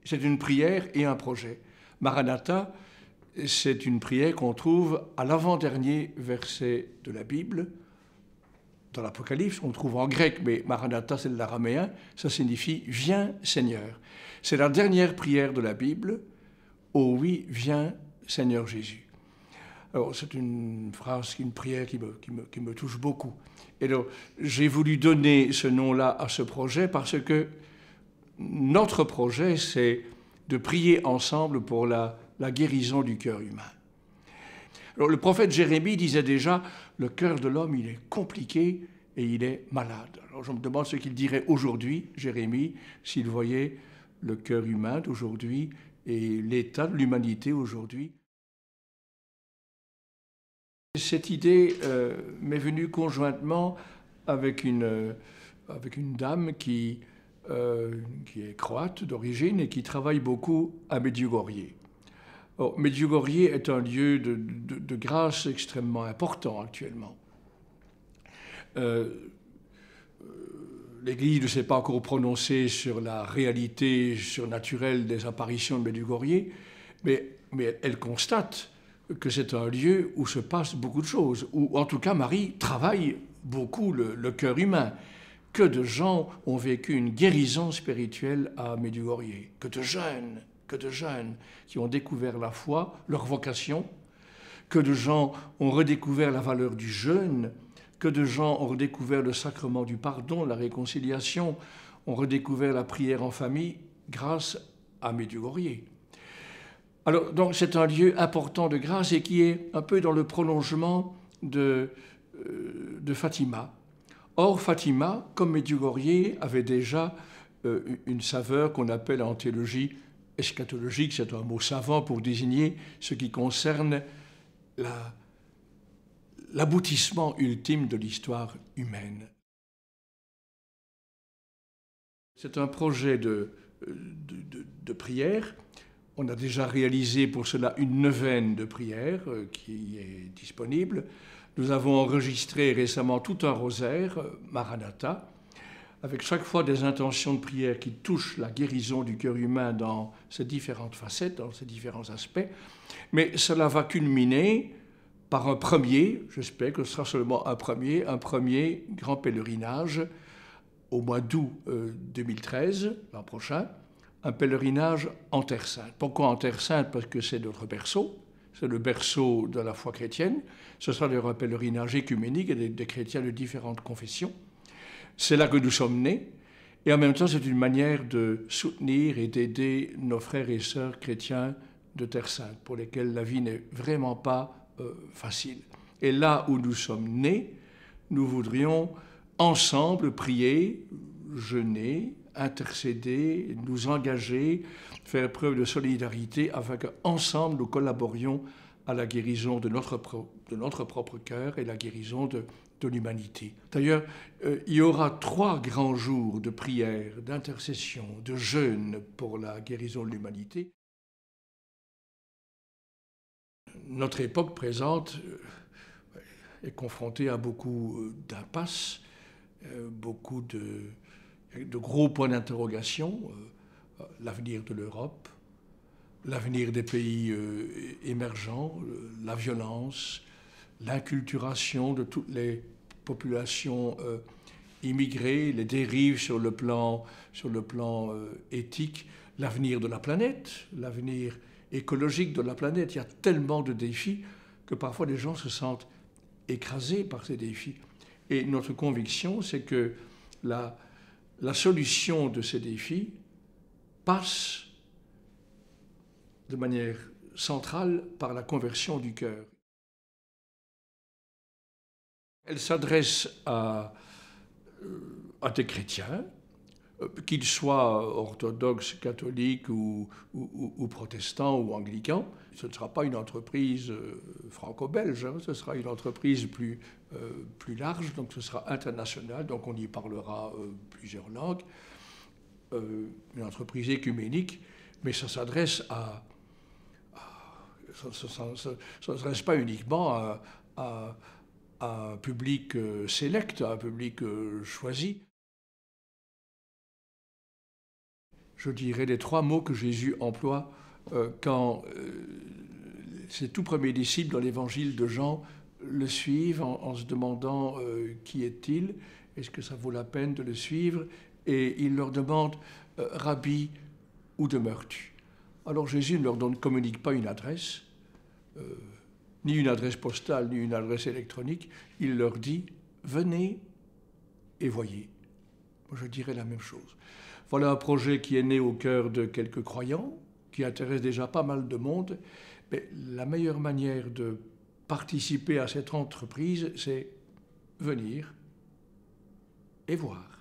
c'est une prière et un projet. Maranatha, c'est une prière qu'on trouve à l'avant-dernier verset de la Bible. Dans l'Apocalypse, on trouve en grec, mais Maranatha, c'est de l'araméen, ça signifie « Viens Seigneur ». C'est la dernière prière de la Bible. « Oh oui, viens Seigneur Jésus ». Alors, c'est une phrase, une prière qui me touche beaucoup. Et donc, j'ai voulu donner ce nom-là à ce projet parce que notre projet, c'est de prier ensemble pour la guérison du cœur humain. Alors, le prophète Jérémie disait déjà, le cœur de l'homme, il est compliqué et il est malade. Alors, je me demande ce qu'il dirait aujourd'hui, Jérémie, s'il voyait le cœur humain d'aujourd'hui et l'état de l'humanité aujourd'hui. Cette idée m'est venue conjointement avec une dame qui est croate d'origine et qui travaille beaucoup à Medjugorje. Medjugorje est un lieu de grâce extrêmement important actuellement. L'Église ne s'est pas encore prononcée sur la réalité surnaturelle des apparitions de Medjugorje, mais elle constate que c'est un lieu où se passe beaucoup de choses, où en tout cas Marie travaille beaucoup le cœur humain. Que de gens ont vécu une guérison spirituelle à Medjugorje, que de jeunes qui ont découvert la foi, leur vocation, que de gens ont redécouvert la valeur du jeûne, que de gens ont redécouvert le sacrement du pardon, la réconciliation, ont redécouvert la prière en famille grâce à Medjugorje. Alors, donc, c'est un lieu important de grâce et qui est un peu dans le prolongement de Fatima. Or, Fatima, comme Medjugorje, avait déjà une saveur qu'on appelle en théologie eschatologique, c'est un mot savant pour désigner ce qui concerne l'aboutissement ultime de l'histoire humaine. C'est un projet de prière. On a déjà réalisé pour cela une neuvaine de prières qui est disponible. Nous avons enregistré récemment tout un rosaire, Maranatha, avec chaque fois des intentions de prière qui touchent la guérison du cœur humain dans ses différentes facettes, dans ses différents aspects. Mais cela va culminer par un premier, j'espère que ce sera seulement un premier grand pèlerinage au mois d'août 2013, l'an prochain, un pèlerinage en Terre Sainte. Pourquoi en Terre Sainte? Parce que c'est notre berceau, c'est le berceau de la foi chrétienne. Ce sera d'ailleurs un pèlerinage écuménique et des chrétiens de différentes confessions. C'est là que nous sommes nés. Et en même temps, c'est une manière de soutenir et d'aider nos frères et sœurs chrétiens de Terre Sainte, pour lesquels la vie n'est vraiment pas facile. Et là où nous sommes nés, nous voudrions ensemble prier, jeûner, intercéder, nous engager, faire preuve de solidarité afin qu'ensemble nous collaborions à la guérison de notre propre cœur et la guérison de l'humanité. D'ailleurs, il y aura 3 grands jours de prière, d'intercession, de jeûne pour la guérison de l'humanité. Notre époque présente est confrontée à beaucoup d'impasses, beaucoup de gros points d'interrogation, l'avenir de l'Europe, l'avenir des pays émergents, la violence, l'inculturation de toutes les populations immigrées, les dérives sur le plan éthique, l'avenir de la planète, l'avenir écologique de la planète. Il y a tellement de défis que parfois les gens se sentent écrasés par ces défis. Et notre conviction, c'est que la solution de ces défis passe de manière centrale par la conversion du cœur. Elle s'adresse à des chrétiens, qu'ils soient orthodoxes, catholiques ou protestants ou anglicans. Ce ne sera pas une entreprise franco-belge, hein, ce sera une entreprise plus large, donc ce sera international, donc on y parlera plusieurs langues. Une entreprise écuménique, mais ça s'adresse ça ne s'adresse pas uniquement à un public sélect, à un public choisi. je dirais, les 3 mots que Jésus emploie quand ses tout premiers disciples dans l'évangile de Jean le suivent en se demandant qui est-il, est-ce que ça vaut la peine de le suivre, et il leur demande Rabbi, où demeures-tu? Alors Jésus ne leur communique pas une adresse, ni une adresse postale, ni une adresse électronique. Il leur dit venez et voyez. Moi, je dirais la même chose. Voilà un projet qui est né au cœur de quelques croyants, qui intéresse déjà pas mal de monde. Mais la meilleure manière de participer à cette entreprise, c'est venir et voir.